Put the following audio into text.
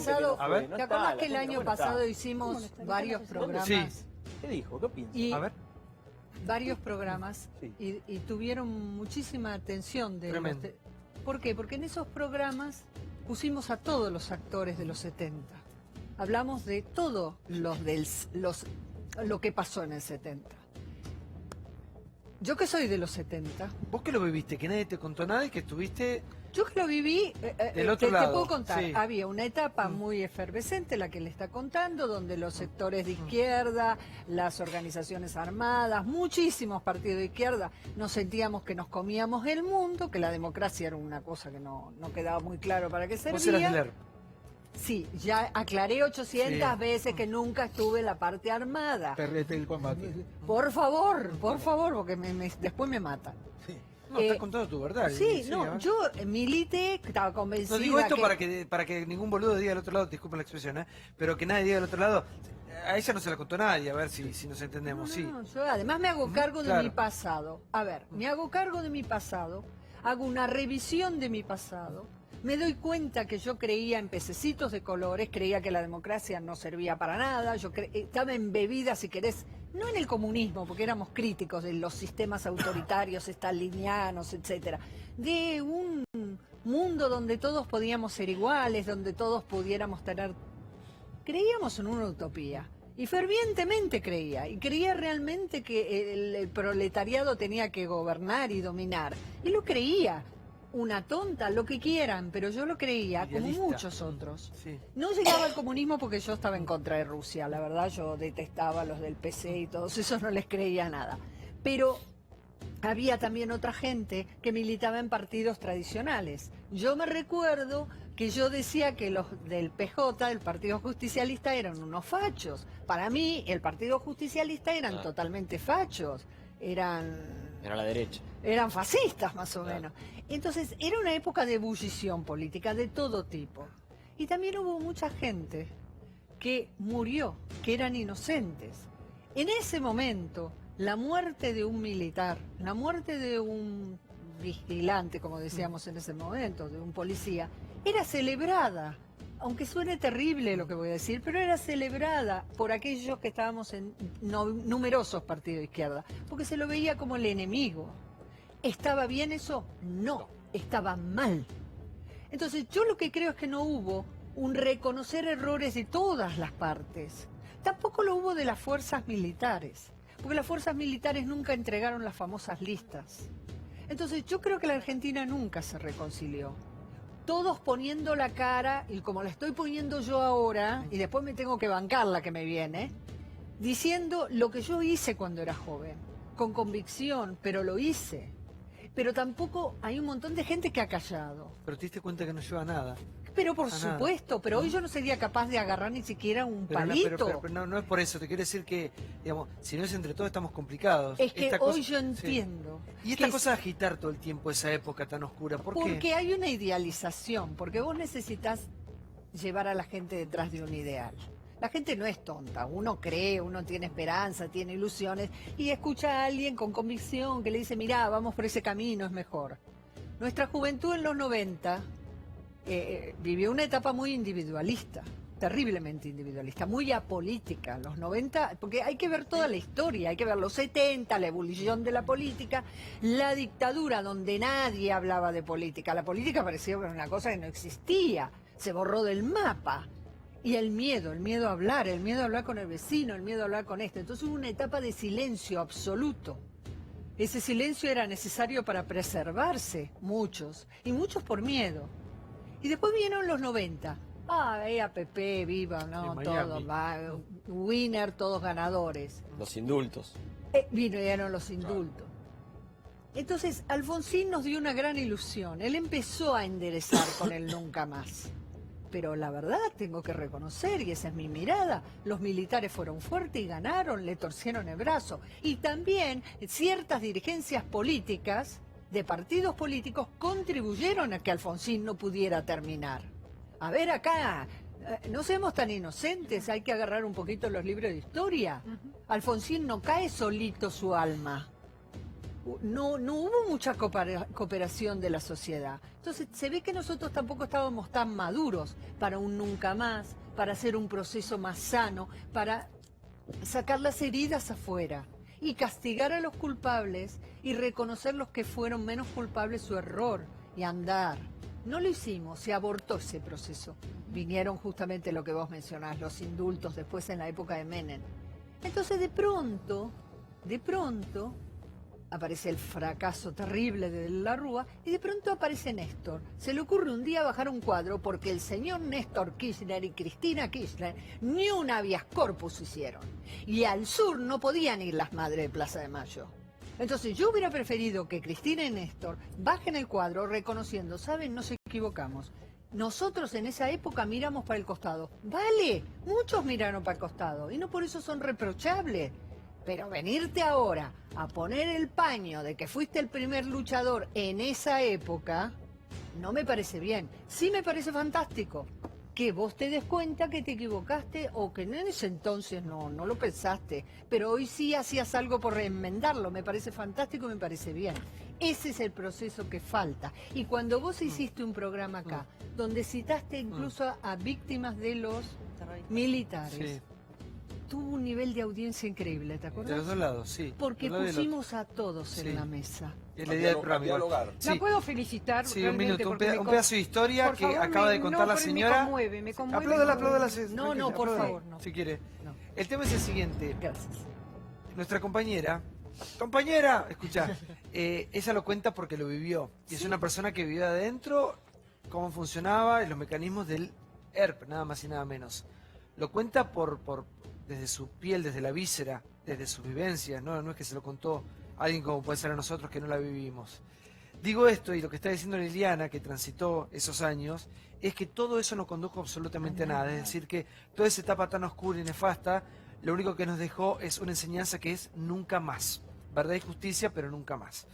pasado, A ver. ¿te acordás que el año pasado hicimos varios programas? Sí. ¿Qué dijo? ¿Qué piensa? Y A ver. varios programas Sí. y tuvieron muchísima atención de Tremendo. ¿Por qué? Porque en esos programas pusimos a todos los actores de los 70. Hablamos de todo lo que pasó en el 70. Yo que soy de los 70, ¿Vos que lo viviste? Que nadie te contó nada y que estuviste... yo que lo viví, Del otro te lado, puedo contar, sí. había una etapa muy efervescente, la que le está contando, donde los sectores de izquierda, las organizaciones armadas, muchísimos partidos de izquierda, nos sentíamos que nos comíamos el mundo, que la democracia era una cosa que no quedaba muy claro para qué Vos eras servía. Ler. Sí, ya aclaré 800 Sí. veces que nunca estuve en la parte armada. Perrete del combate. Por favor, porque después me matan. No, estás contando tu verdad. Sí, a no, ver. yo milité, estaba convencida. No digo esto que... para que ningún boludo diga del otro lado, disculpen la expresión, pero que nadie diga del otro lado. A ella no se la contó nadie, a ver si nos entendemos. Sí. No, yo además me hago cargo de claro. mi pasado. A ver, me hago cargo de mi pasado, hago una revisión de mi pasado, me doy cuenta que yo creía en pececitos de colores, creía que la democracia no servía para nada, estaba embebida, si querés, no en el comunismo, porque éramos críticos de los sistemas autoritarios, stalinianos, etcétera, de un mundo donde todos podíamos ser iguales, donde todos pudiéramos tener... Creíamos en una utopía. Y fervientemente creía, y creía realmente que el proletariado tenía que gobernar y dominar. Y lo creía, una tonta, lo que quieran, pero yo lo creía, Idealista. como muchos otros. Sí. No llegaba al comunismo porque yo estaba en contra de Rusia, la verdad yo detestaba a los del PC y todos esos, no les creía nada. Pero había también otra gente que militaba en partidos tradicionales. Yo me recuerdo que yo decía que los del PJ, del Partido Justicialista, eran unos fachos. Para mí, el Partido Justicialista eran totalmente fachos. Era la derecha. Eran fascistas, más o Claro. menos. Entonces, era una época de ebullición política de todo tipo. Y también hubo mucha gente que murió, que eran inocentes. En ese momento, la muerte de un militar, la muerte de un vigilante, como decíamos en ese momento, de un policía, era celebrada. Aunque suene terrible lo que voy a decir, pero era celebrada por aquellos que estábamos en numerosos partidos de izquierda, porque se lo veía como el enemigo. ¿Estaba bien eso? No, estaba mal. Entonces yo lo que creo es que no hubo un reconocer errores de todas las partes. Tampoco lo hubo de las fuerzas militares, porque las fuerzas militares nunca entregaron las famosas listas. Entonces yo creo que la Argentina nunca se reconcilió. Todos poniendo la cara, y como la estoy poniendo yo ahora, y después me tengo que bancar la que me viene, diciendo lo que yo hice cuando era joven, con convicción, pero lo hice. Pero tampoco hay un montón de gente que ha callado. Pero te diste cuenta que no lleva a nada. Pero por A nada. supuesto, pero hoy yo no sería capaz de agarrar ni siquiera un palito. Pero no es por eso, te quiero decir que, digamos, si no es entre todos estamos complicados. Es que Esta hoy cosa- yo sí. entiendo. Y esta que cosa de agitar todo el tiempo esa época tan oscura, ¿por qué? Porque hay una idealización, porque vos necesitas llevar a la gente detrás de un ideal. La gente no es tonta, uno cree, uno tiene esperanza, tiene ilusiones y escucha a alguien con convicción que le dice, mirá, vamos por ese camino, es mejor. Nuestra juventud en los 90 vivió una etapa muy individualista, terriblemente individualista, muy apolítica, los 90, porque hay que ver toda la historia, hay que ver los 70, la ebullición de la política, la dictadura donde nadie hablaba de política, la política parecía que era una cosa que no existía, se borró del mapa. Y el miedo a hablar con el vecino, el miedo a hablar con este. Entonces hubo una etapa de silencio absoluto. Ese silencio era necesario para preservarse, muchos, y muchos por miedo. Y después vinieron los 90. APP, viva, no, Miami. todos, winner, todos ganadores. Los indultos. Vinieron los indultos. Entonces, Alfonsín nos dio una gran ilusión. Él empezó a enderezar con el nunca más. Pero la verdad, tengo que reconocer, y esa es mi mirada, los militares fueron fuertes y ganaron, le torcieron el brazo. Y también ciertas dirigencias políticas, de partidos políticos, contribuyeron a que Alfonsín no pudiera terminar. A ver acá, no seamos tan inocentes, hay que agarrar un poquito los libros de historia. Alfonsín no cae solito su alma. no hubo mucha cooperación de la sociedad. Entonces se ve que nosotros tampoco estábamos tan maduros para un nunca más, para hacer un proceso más sano, para sacar las heridas afuera y castigar a los culpables y reconocer los que fueron menos culpables su error y andar. No lo hicimos, se abortó ese proceso. Vinieron justamente lo que vos mencionás, los indultos después en la época de Menem. Entonces de pronto, aparece el fracaso terrible de la Rúa y de pronto aparece Néstor. Se le ocurre un día bajar un cuadro porque el señor Néstor Kirchner y Cristina Kirchner ni un habeas corpus hicieron. Y al sur no podían ir las madres de Plaza de Mayo. Entonces yo hubiera preferido que Cristina y Néstor bajen el cuadro reconociendo, ¿saben? Nos equivocamos. Nosotros en esa época miramos para el costado. Vale, muchos miraron para el costado y no por eso son reprochables. Pero venirte ahora a poner el paño de que fuiste el primer luchador en esa época, no me parece bien. Sí me parece fantástico que vos te des cuenta que te equivocaste o que en ese entonces no lo pensaste, pero hoy sí hacías algo por enmendarlo. Me parece fantástico, me parece bien. Ese es el proceso que falta. Y cuando vos hiciste un programa acá, donde citaste incluso a víctimas de los militares, Sí. tuvo un nivel de audiencia increíble, ¿te acuerdas? De los dos lados, sí. Porque Del lado y del otro. pusimos a todos Sí. en la mesa. Es la idea del programa. igual. dialogar. Sí. La puedo felicitar. Sí, un realmente, minuto, un, porque me un con- pedazo de historia por que favor, acaba de contar la pero señora. Me conmueve. Apláudala. No, tranquila, no, por apláudala, favor, no. Si quiere. No. El tema es el siguiente. Gracias. Nuestra compañera, escucha, ella lo cuenta porque lo vivió. Y es una persona que vivió adentro, cómo funcionaba y los mecanismos del ERP, nada más y nada menos. Lo cuenta desde su piel, desde la víscera, desde sus vivencias, no es que se lo contó alguien como puede ser a nosotros que no la vivimos. Digo esto y lo que está diciendo Liliana, que transitó esos años, es que todo eso no condujo absolutamente a nada. Es decir, que toda esa etapa tan oscura y nefasta, lo único que nos dejó es una enseñanza que es nunca más. Verdad y justicia, pero nunca más.